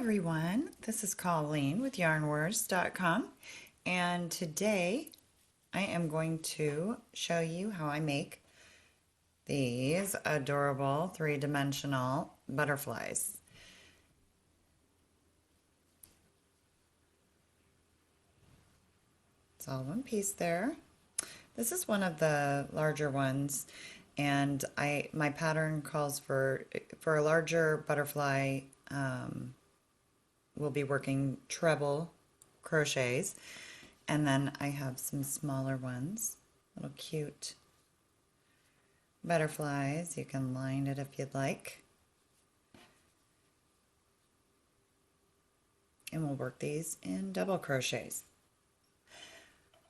everyone, this is Colleen with YarnWars.com, and today I am going to show you how I make these adorable three-dimensional butterflies. It's all one piece there. This is one of the larger ones, and my pattern calls for a larger butterfly. We'll be working treble crochets, and then I have some smaller ones, little cute butterflies. You can line it if you'd like, and we'll work these in double crochets.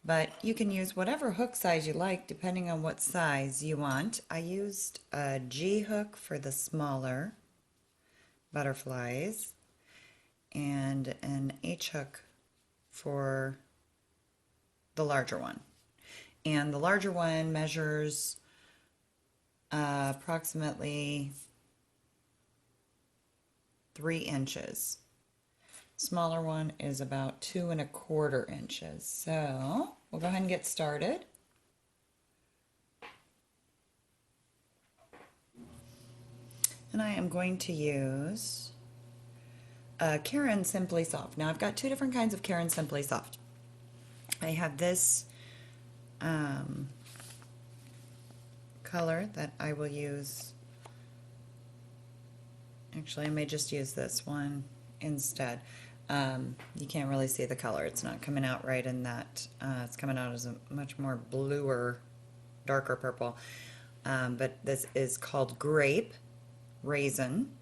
But you can use whatever hook size you like depending on what size you want. I used a G hook for the smaller butterflies and an H hook for the larger one. And the larger one measures approximately 3 inches. Smaller one is about 2 1/4 inches. So we'll go ahead and get started. And I am going to use Caron Simply Soft. Now I've got 2 different kinds of Caron Simply Soft. I have this color that I will use. Actually, I may just use this one instead. You can't really see the color. It's not coming out right in that. It's coming out as a much more bluer, darker purple. But this is called Grape Raisin,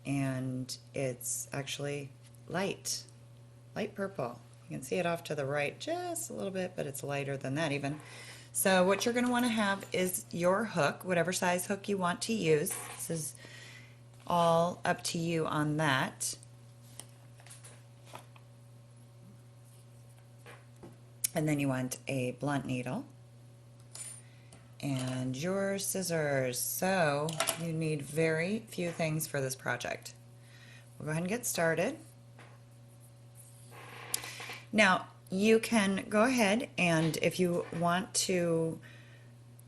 and it's actually light purple. You can see it off to the right just a little bit, but it's lighter than that even. So what you're going to want to have is your hook, whatever size hook you want to use. This is all up to you on that. And then you want a blunt needle and your scissors. So you need very few things for this project. We'll go ahead and get started. Now you can go ahead, and if you want to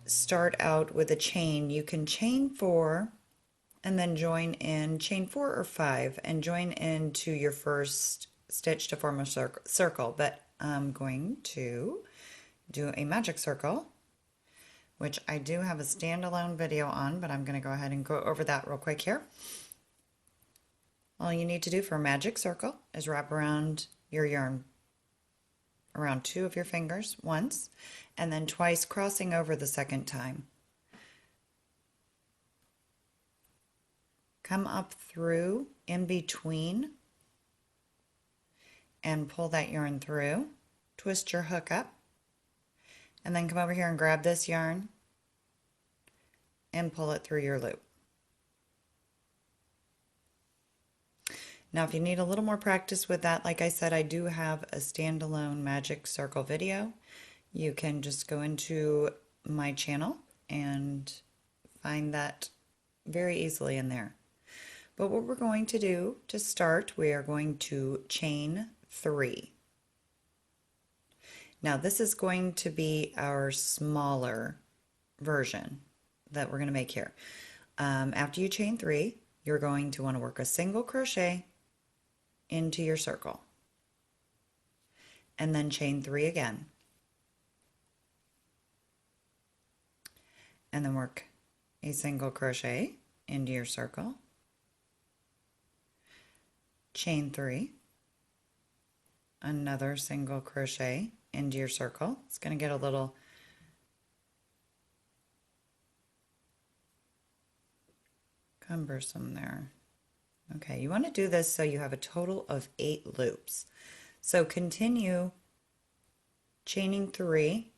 start out with a chain, you can chain 4 and then join in, chain 4 or 5 and join into your first stitch to form a circle. But I'm going to do a magic circle, which I do have a standalone video on, but I'm going to go ahead and go over that real quick here. All you need to do for a magic circle is wrap around your yarn around 2 of your fingers once, and then twice, crossing over the second time. Come up through in between and pull that yarn through, twist your hook up, and then come over here and grab this yarn and pull it through your loop. Now if you need a little more practice with that, like I said, I do have a standalone magic circle video. You can just go into my channel and find that very easily in there. But what we're going to do to start, we are going to chain 3. Now this is going to be our smaller version that we're going to make here. After you chain 3, you're going to want to work a single crochet into your circle and then chain 3 again, and then work a single crochet into your circle, chain 3, another single crochet into your circle. It's going to get a little cumbersome there. Okay, you want to do this so you have a total of 8 loops. So continue chaining 3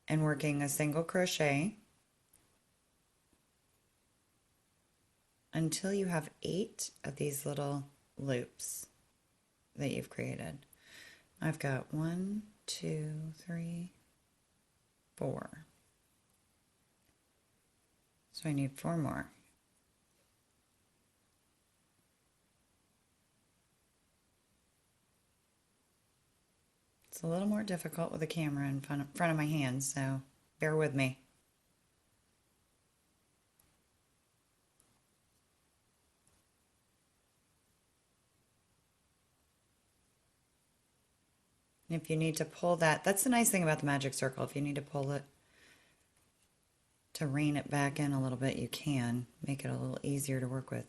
and working a single crochet until you have 8 of these little loops that you've created. I've got 1, 2, 3, 4. So I need 4 more. It's a little more difficult with a camera in front of my hands, so bear with me. And if you need to pull that, that's the nice thing about the magic circle. If you need to pull it to rein it back in a little bit, you can make it a little easier to work with.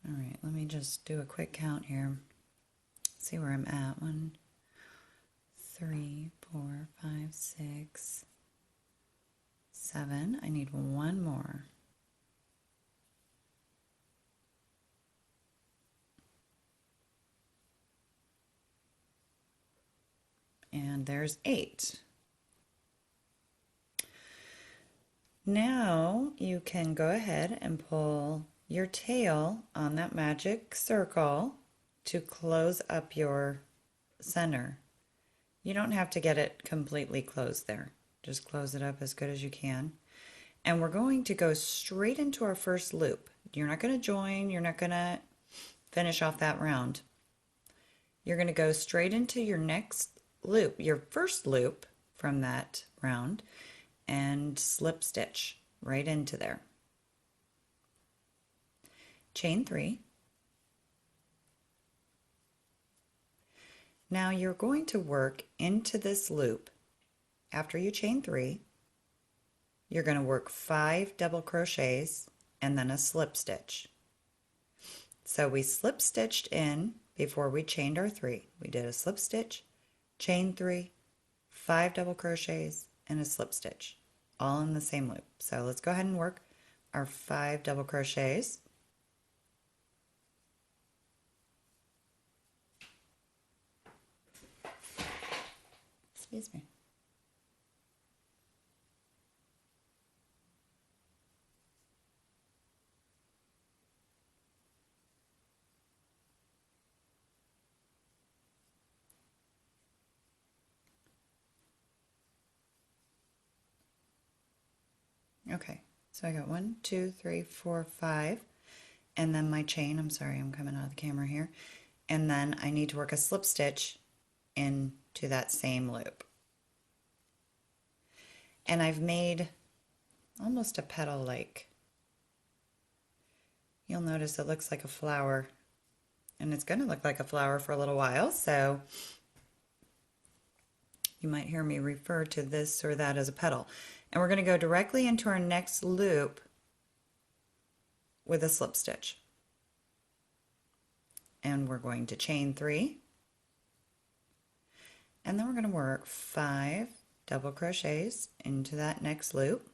All right, let me just do a quick count here. See where I'm at. 1, 3, 4, 5, 6, 7. I need one more. And there's 8. Now you can go ahead and pull your tail on that magic circle to close up your center. You don't have to get it completely closed there. Just close it up as good as you can. And we're going to go straight into our first loop. You're not going to join, you're not going to finish off that round. You're going to go straight into your next loop, your first loop from that round, and slip stitch right into there. Chain 3. Now you're going to work into this loop. After you chain 3, you're going to work 5 double crochets and then a slip stitch. So we slip stitched in before we chained our 3. We did a slip stitch, chain 3, 5 double crochets, and a slip stitch, all in the same loop. So let's go ahead and work our 5 double crochets. Excuse me. Okay, so I got 1, 2, 3, 4, 5, and then my chain. I'm sorry, I'm coming out of the camera here. And then I need to work a slip stitch into that same loop. And I've made almost a petal-like. You'll notice it looks like a flower, and it's going to look like a flower for a little while, so you might hear me refer to this or that as a petal. And we're going to go directly into our next loop with a slip stitch. And we're going to chain 3. And then we're going to work 5 double crochets into that next loop.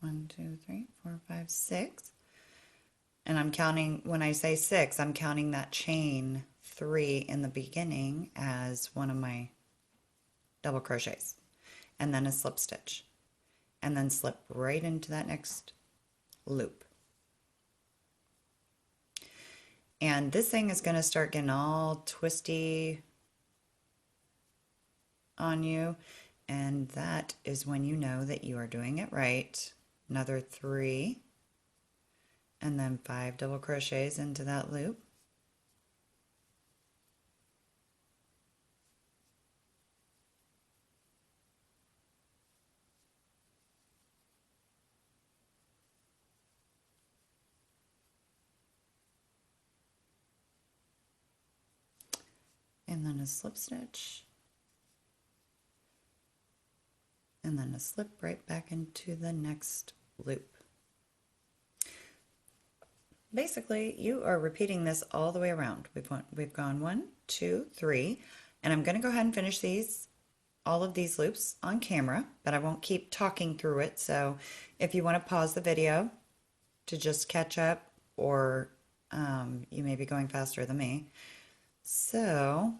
One, 2, 3, 4, 5, 6. And I'm counting, when I say 6, I'm counting that chain 3 in the beginning as one of my double crochets. And then a slip stitch. And then slip right into that next loop. And this thing is going to start getting all twisty on you. And that is when you know that you are doing it right. Another 3. And then 5 double crochets into that loop. And then a slip stitch. And then a slip right back into the next loop. Basically, you are repeating this all the way around. We've gone 1, 2, 3, and I'm going to go ahead and finish all of these loops on camera, but I won't keep talking through it. So if you want to pause the video to just catch up, or you may be going faster than me, so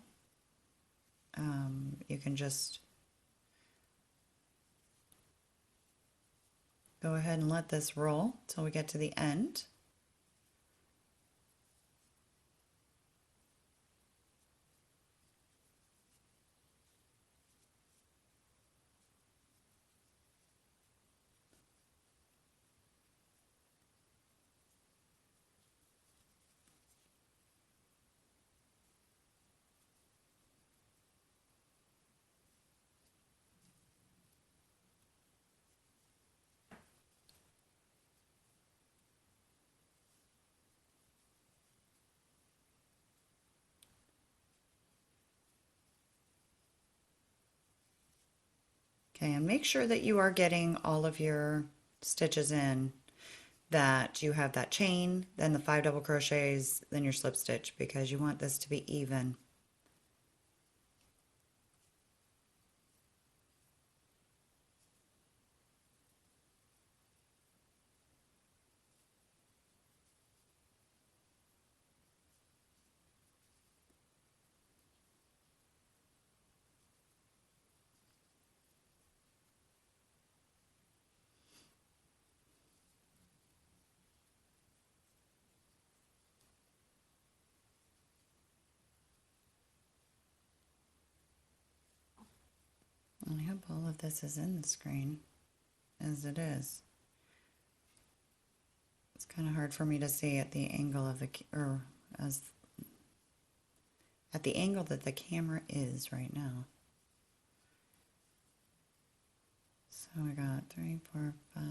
you can just go ahead and let this roll till we get to the end. Okay, and make sure that you are getting all of your stitches in, that you have that chain, then the 5 double crochets, then your slip stitch, because you want this to be even. I hope all of this is in the screen, as it is. It's kind of hard for me to see at the angle of the, or as, at the angle that the camera is right now. So we got 3, 4, 5.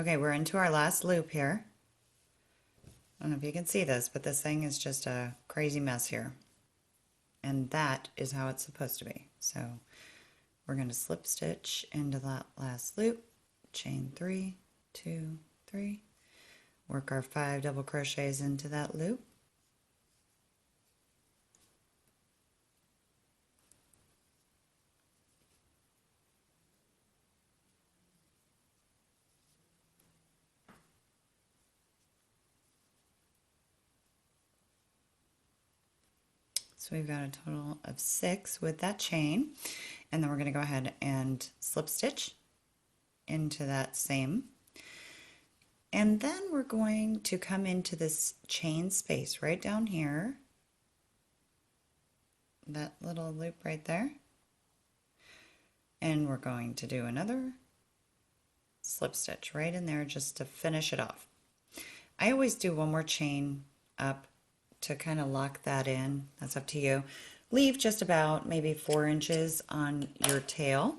Okay, we're into our last loop here. I don't know if you can see this, but this thing is just a crazy mess here. And that is how it's supposed to be. So we're going to slip stitch into that last loop, chain 3, 2, 3, work our 5 double crochets into that loop. So we've got a total of 6 with that chain, and then we're going to go ahead and slip stitch into that same. And then we're going to come into this chain space right down here, that little loop right there. And we're going to do another slip stitch right in there just to finish it off. I always do one more chain up to kind of lock that in. That's up to you. Leave just about maybe 4 inches on your tail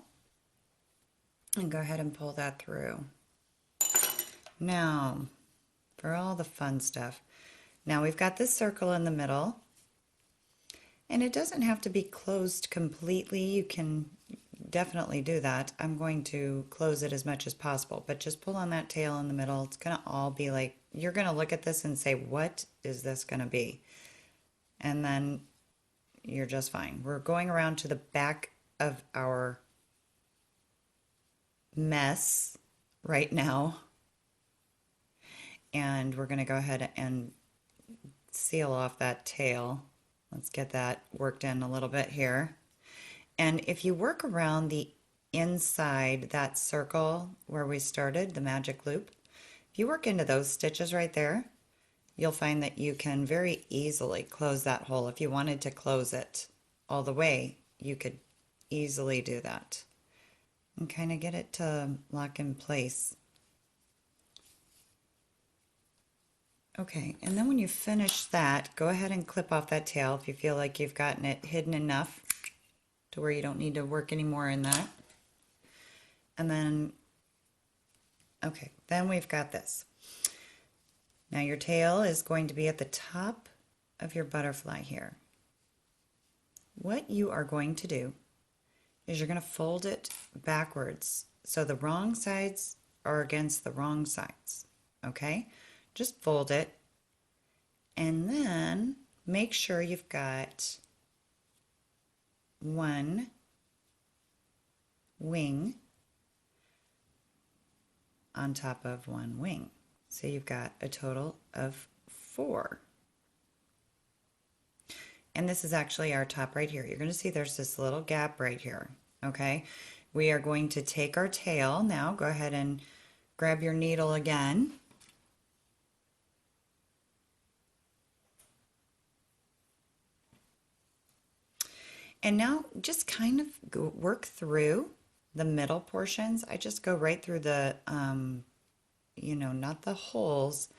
and go ahead and pull that through. Now, for all the fun stuff. Now we've got this circle in the middle, and it doesn't have to be closed completely. You can definitely do that. I'm going to close it as much as possible, but just pull on that tail in the middle. It's going to all be like, you're going to look at this and say, what is this going to be? And then you're just fine. We're going around to the back of our mess right now. And we're going to go ahead and seal off that tail. Let's get that worked in a little bit here. And if you work around the inside that circle where we started, the magic loop, if you work into those stitches right there, you'll find that you can very easily close that hole. If you wanted to close it all the way, you could easily do that and kind of get it to lock in place. Okay, and then when you finish that, go ahead and clip off that tail if you feel like you've gotten it hidden enough to where you don't need to work anymore in that. And then, okay, then we've got this. Now your tail is going to be at the top of your butterfly here. What you are going to do is you're going to fold it backwards so the wrong sides are against the wrong sides, okay? Just fold it, and then make sure you've got one wing on top of one wing. So you've got a total of 4. and this is actually our top right here. You're going to see there's this little gap right here, okay? We are going to take our tail now. Go ahead and grab your needle again. And now just kind of work through the middle portions. I just go right through the, you know, not the holes,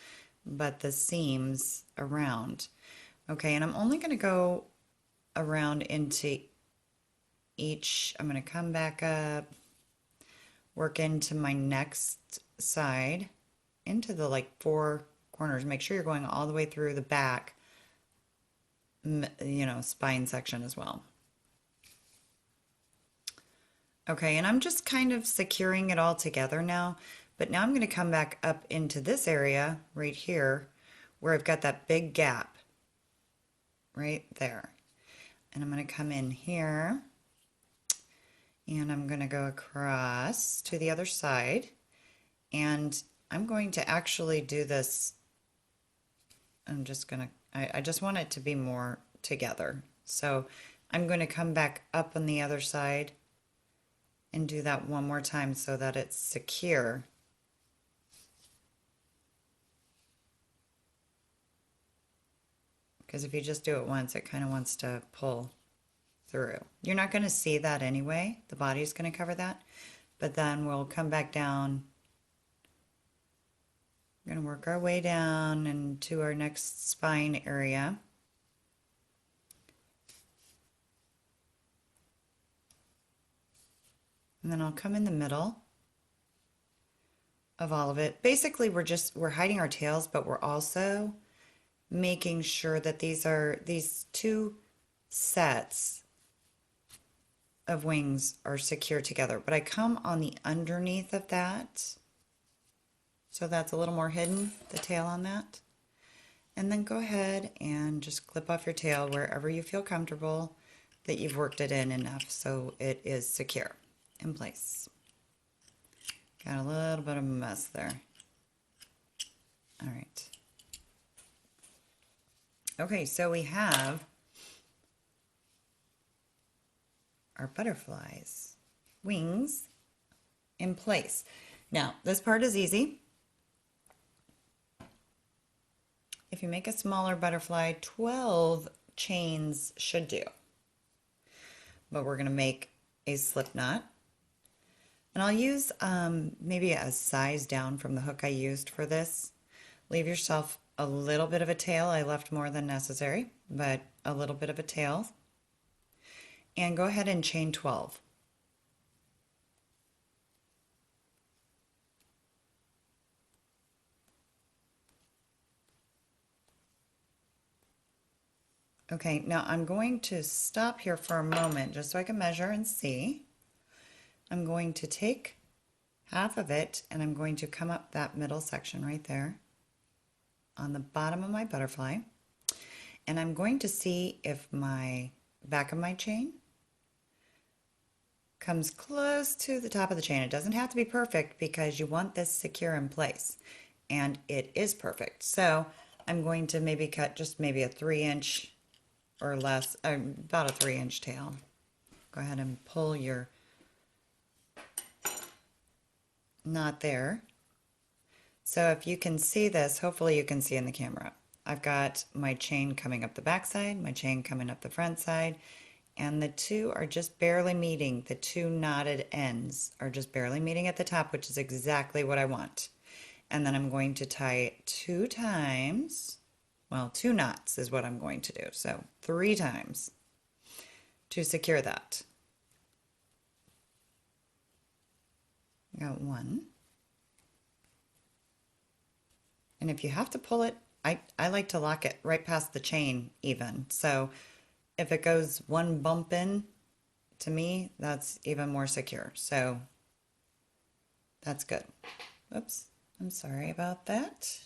but the seams around. Okay, and I'm only going to go around into each. I'm going to come back up, work into my next side, into the like 4 corners. Make sure you're going all the way through the back, you know, spine section as well. Okay, and I'm just kind of securing it all together now, but now I'm going to come back up into this area right here where I've got that big gap right there. And I'm going to come in here and I'm going to go across to the other side, and I'm going to actually do this. I'm just going to, I just want it to be more together. So I'm going to come back up on the other side and do that one more time so that it's secure. Because if you just do it once, it kind of wants to pull through. You're not going to see that anyway. The body's going to cover that. But then we'll come back down. We're going to work our way down into our next spine area. And then I'll come in the middle of all of it. Basically, we're hiding our tails, but we're also making sure that these 2 sets of wings are secure together. But I come on the underneath of that, so that's a little more hidden, the tail on that. And then go ahead and just clip off your tail wherever you feel comfortable that you've worked it in enough so it is secure in place. Got a little bit of a mess there. All right. Okay, so we have our butterflies wings in place. Now, this part is easy. If you make a smaller butterfly, 12 chains should do. But we're going to make a slip knot. And I'll use maybe a size down from the hook I used for this. Leave yourself a little bit of a tail. I left more than necessary, but a little bit of a tail. And go ahead and chain 12. Okay, now I'm going to stop here for a moment just so I can measure and see. I'm going to take half of it and I'm going to come up that middle section right there on the bottom of my butterfly, and I'm going to see if my back of my chain comes close to the top of the chain. It doesn't have to be perfect because you want this secure in place, and it is perfect. So I'm going to maybe cut just maybe a 3-inch or less, about a 3-inch tail. Go ahead and pull your knot there. So if you can see this, hopefully you can see in the camera. I've got my chain coming up the back side, my chain coming up the front side, and the 2 are just barely meeting. The 2 knotted ends are just barely meeting at the top, which is exactly what I want. And then I'm going to tie it 2 times. Well, 2 knots is what I'm going to do. So 3 times to secure that. Got 1. And if you have to pull it, I like to lock it right past the chain even. So if it goes 1 bump in, to me, that's even more secure. So that's good. Oops, I'm sorry about that.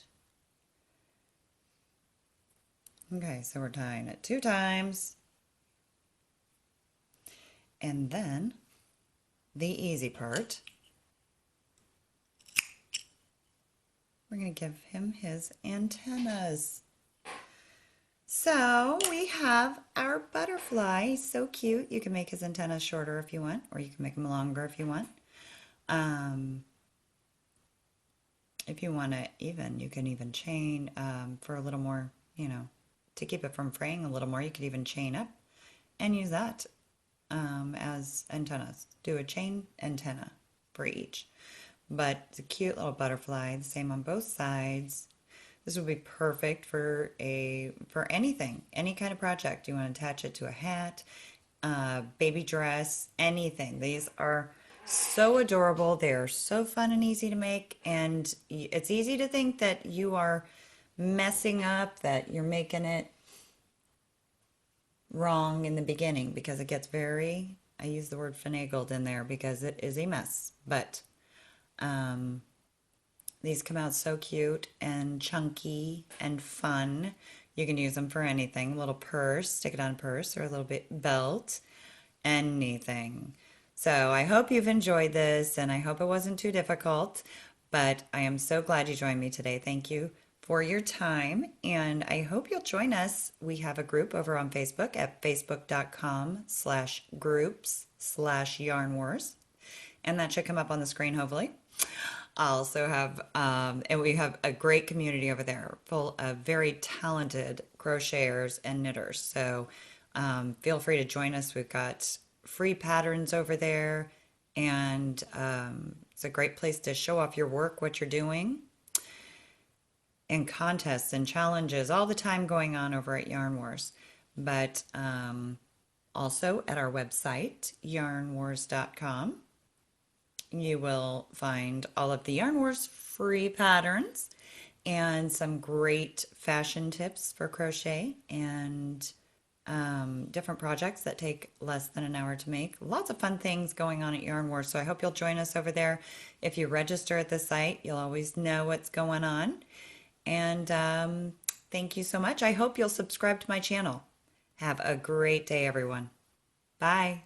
Okay, so we're tying it 2 times. And then the easy part. We're going to give him his antennas. So we have our butterfly. He's so cute. You can make his antennas shorter if you want, or you can make them longer if you want. Um, if you want to even, you can even chain for a little more, to keep it from fraying a little more. You could even chain up and use that as antennas. Do a chain antenna for each. But it's a cute little butterfly, the same on both sides. This would be perfect for anything, any kind of project. You want to attach it to a hat, baby dress, anything. These are so adorable. They're so fun and easy to make, and it's easy to think that you are messing up, that you're making it wrong in the beginning because it gets very, I use the word finagled in there because it is a mess. But these come out so cute and chunky and fun. You can use them for anything. A little purse, stick it on a purse, or a little bit belt, anything. So I hope you've enjoyed this, and I hope it wasn't too difficult, but I am so glad you joined me today. Thank you for your time, and I hope you'll join us. We have a group over on Facebook at facebook.com/groups/YarnWars, and that should come up on the screen, hopefully. I also have, and we have a great community over there full of very talented crocheters and knitters. So feel free to join us. We've got free patterns over there, and it's a great place to show off your work, what you're doing, and contests and challenges all the time going on over at YarnWars. But also at our website, YarnWars.com. You will find all of the YarnWars free patterns and some great fashion tips for crochet and different projects that take less than an hour to make. Lots of fun things going on at YarnWars, so I hope you'll join us over there. If you register at the site, you'll always know what's going on. And thank you so much. I hope you'll subscribe to my channel. Have a great day, everyone. Bye.